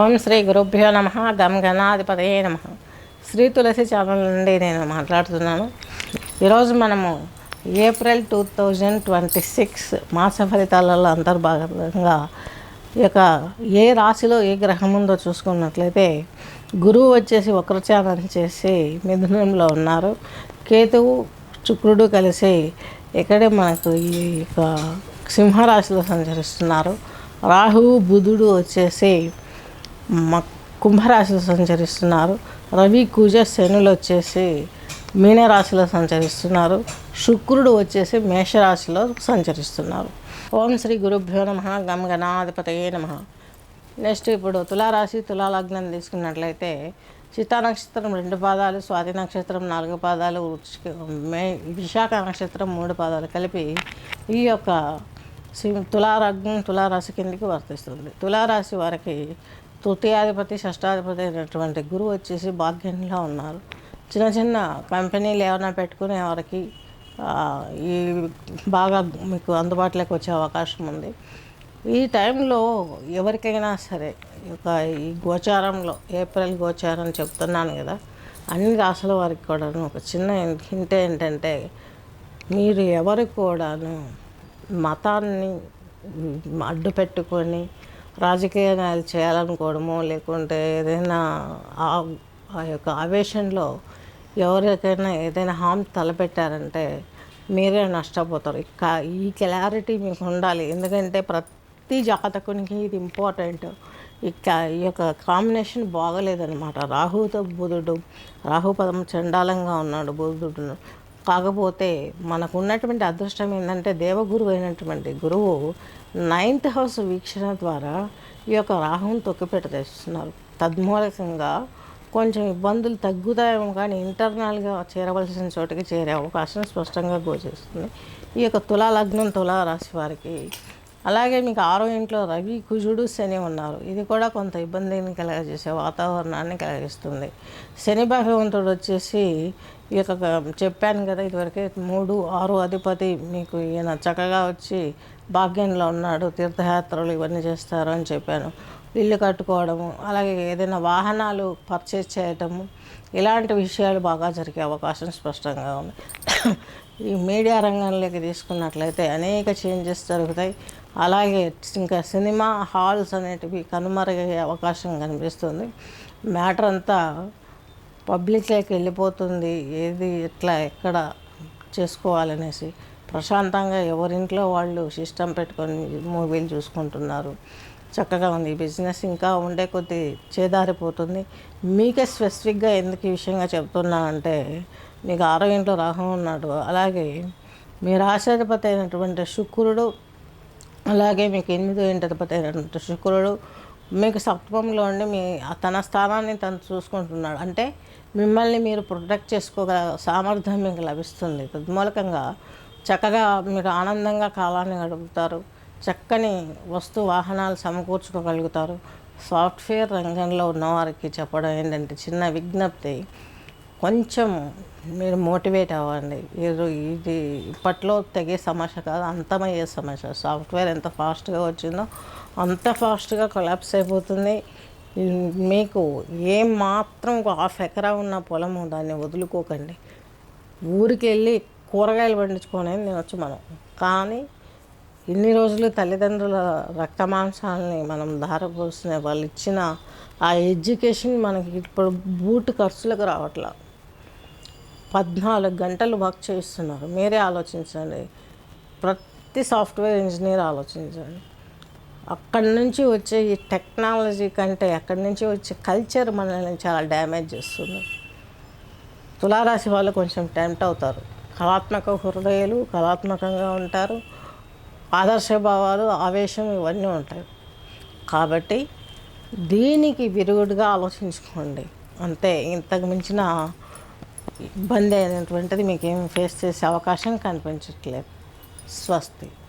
ఓం శ్రీ గురుభ్యో నమ. గం గణాధిపతయే నమ. శ్రీ తులసి ఛానల్ నుండి నేను మాట్లాడుతున్నాను. ఈరోజు మనము ఏప్రిల్ 2026 మాస ఫలితాలలో అంతర్భాగంగా ఈ యొక్క ఏ రాశిలో ఏ గ్రహం ఉందో చూసుకున్నట్లయితే గురువు వచ్చేసి వక్రచారం చేసి మిథునంలో ఉన్నారు. కేతువు శుక్రుడు కలిసి ఇక్కడే మనకు ఈ యొక్క సింహరాశిలో సంచరిస్తున్నారు. రాహువు బుధుడు వచ్చేసి కుంభరాశిలో సంచరిస్తున్నారు. రవి కుజ శనులు వచ్చేసి మీనరాశిలో సంచరిస్తున్నారు. శుక్రుడు వచ్చేసి మేషరాశిలో సంచరిస్తున్నారు. ఓం శ్రీ గురుభ్యో నమ. గం గణాధిపతయే నమ. నెక్స్ట్ ఇప్పుడు తులారాశి తులాలగ్నం తీసుకున్నట్లయితే చిత్తా నక్షత్రం 2 పాదాలు, స్వాతి నక్షత్రం 4 పాదాలు, విశాఖ నక్షత్రం 3 పాదాలు కలిపి ఈ యొక్క తులాలగ్నం తులారాశి కిందికి వర్తిస్తుంది. తులారాశి వారికి తృతీయాధిపతి షష్టాధిపతి అయినటువంటి గురువు వచ్చేసి భాగ్యంలో ఉన్నారు. చిన్న చిన్న కంపెనీలు ఏమైనా పెట్టుకునే వారికి ఈ బాగా మీకు అందుబాటులోకి వచ్చే అవకాశం ఉంది. ఈ టైంలో ఎవరికైనా సరే ఈ గోచారంలో ఏప్రిల్ గోచారం చెప్తున్నాను కదా, అన్ని రాసుల వారికి కూడాను ఒక చిన్న హింట్ ఏంటంటే మీరు ఎవరు కూడాను మతాన్ని అడ్డు పెట్టుకొని రాజకీయాలు చేయాలనుకోవడమో లేకుంటే ఏదైనా ఆ యొక్క ఆవేశంలో ఎవరికైనా ఏదైనా హామ్ తలపెట్టారంటే మీరే నష్టపోతారు. ఈ క్లారిటీ మీకు ఉండాలి. ఎందుకంటే ప్రతి జాతకునికి ఇది ఇంపార్టెంట్. ఈ యొక్క కాంబినేషన్ బాగలేదనమాట. రాహుతో బుధుడు, రాహు పదం చండాలంగా ఉన్నాడు బుధుడు. కాకపోతే మనకు ఉన్నటువంటి అదృష్టం ఏంటంటే దేవగురువు అయినటువంటి గురువు 9th హౌస్ వీక్షణ ద్వారా ఈ యొక్క రాహువుని తొక్కిపెట్టేస్తున్నారు. తద్మూలకంగా కొంచెం ఇబ్బందులు తగ్గుతాయేమో కానీ ఇంటర్నల్గా చేరవలసిన చోటికి చేరే అవకాశం స్పష్టంగా గోచరిస్తుంది ఈ యొక్క తులాలగ్నం తులారాశి వారికి. అలాగే మీకు 6వ ఇంట్లో రవి కుజుడు శని ఉన్నారు. ఇది కూడా కొంత ఇబ్బందిని కలగజేసే వాతావరణాన్ని కలిగిస్తుంది. శని భగవంతుడు వచ్చేసి ఈ యొక్క చెప్పాను కదా ఇదివరకే 3, 6 అధిపతి మీకు ఈయన చక్కగా వచ్చి భాగ్యంలో ఉన్నాడు. తీర్థయాత్రలు ఇవన్నీ చేస్తారు అని చెప్పాను. ఇల్లు కట్టుకోవడము, అలాగే ఏదైనా వాహనాలు పర్చేజ్ చేయటము, ఇలాంటి విషయాలు బాగా జరిగే అవకాశం స్పష్టంగా ఉంది. ఈ మీడియా రంగంలోకి తీసుకున్నట్లయితే అనేక చేంజెస్ జరుగుతాయి. అలాగే ఇంకా సినిమా హాల్స్ అనేటివి కనుమరుగయ్యే అవకాశం కనిపిస్తుంది. మ్యాటర్ అంతా పబ్లిక్లోకి వెళ్ళిపోతుంది. ఏది ఎట్లా ఎక్కడ చేసుకోవాలనేసి ప్రశాంతంగా ఎవరింట్లో వాళ్ళు సిస్టమ్ పెట్టుకొని మూవీలు చూసుకుంటున్నారు. చక్కగా ఉంది. ఈ బిజినెస్ ఇంకా ఉండే కొద్దీ చేదారిపోతుంది. మీకే స్పెసిఫిక్గా ఎందుకు ఈ విషయంగా చెప్తున్నానంటే మీకు 6వ ఇంట్లో రాహు ఉన్నాడు. అలాగే మీ రాశాధిపతి అయినటువంటి శుక్రుడు, అలాగే మీకు 8వ ఇంటధిపతి అయినటువంటి శుక్రుడు మీకు సప్తమంలో ఉండి తన స్థానాన్ని తను చూసుకుంటున్నాడు. అంటే మిమ్మల్ని మీరు ప్రొటెక్ట్ చేసుకోగల సామర్థ్యం మీకు లభిస్తుంది. తద్మూలకంగా చక్కగా మీరు ఆనందంగా కాలాన్ని గడుపుతారు. చక్కని వాహనాలు సమకూర్చుకోగలుగుతారు. సాఫ్ట్వేర్ రంగంలో ఉన్నవారికి చెప్పడం ఏంటంటే చిన్న విజ్ఞప్తి, కొంచెం మీరు మోటివేట్ అవ్వండి. ఇది ఇప్పట్లో తెగే సమస్య కాదు, అంతమయ్యే సమస్య. సాఫ్ట్వేర్ ఎంత ఫాస్ట్గా వచ్చిందో అంత ఫాస్ట్గా కొలాప్స్ అయిపోతుంది. మీకు ఏం మాత్రం ఒక 1/2 ఎకరా ఉన్న పొలము దాన్ని వదులుకోకండి. ఊరికి వెళ్ళి కూరగాయలు పండించుకొని తినొచ్చు మనం. కానీ ఇన్ని రోజులు తల్లిదండ్రుల రక్తమాంసాలని మనం ధారపోసిన వాళ్ళు ఇచ్చిన ఆ ఎడ్యుకేషన్ మనకి ఇప్పుడు బూట్ ఖర్చులకు రావట్లా. 14 గంటలు వర్క్ చేస్తున్నారు. మీరే ఆలోచించండి. ప్రతి సాఫ్ట్వేర్ ఇంజనీర్ ఆలోచించండి. అక్కడి నుంచి వచ్చే ఈ టెక్నాలజీ కంటే అక్కడి నుంచి వచ్చే కల్చర్ మనల్ని చాలా డ్యామేజ్ చేస్తుంది. తులారాశి వాళ్ళు కొంచెం టెంప్ట్ అవుతారు. కళాత్మక హృదయాలు, కళాత్మకంగా ఉంటారు. ఆదర్శభావాలు, ఆవేశం ఇవన్నీ ఉంటాయి. కాబట్టి దీనికి విరుగుడుగా ఆలోచించుకోండి. అంతే, ఇంతకు మించిన ఇబ్బంది అయినటువంటిది మీకేం ఫేస్ చేసే అవకాశం కనిపించట్లేదు. స్వస్తి.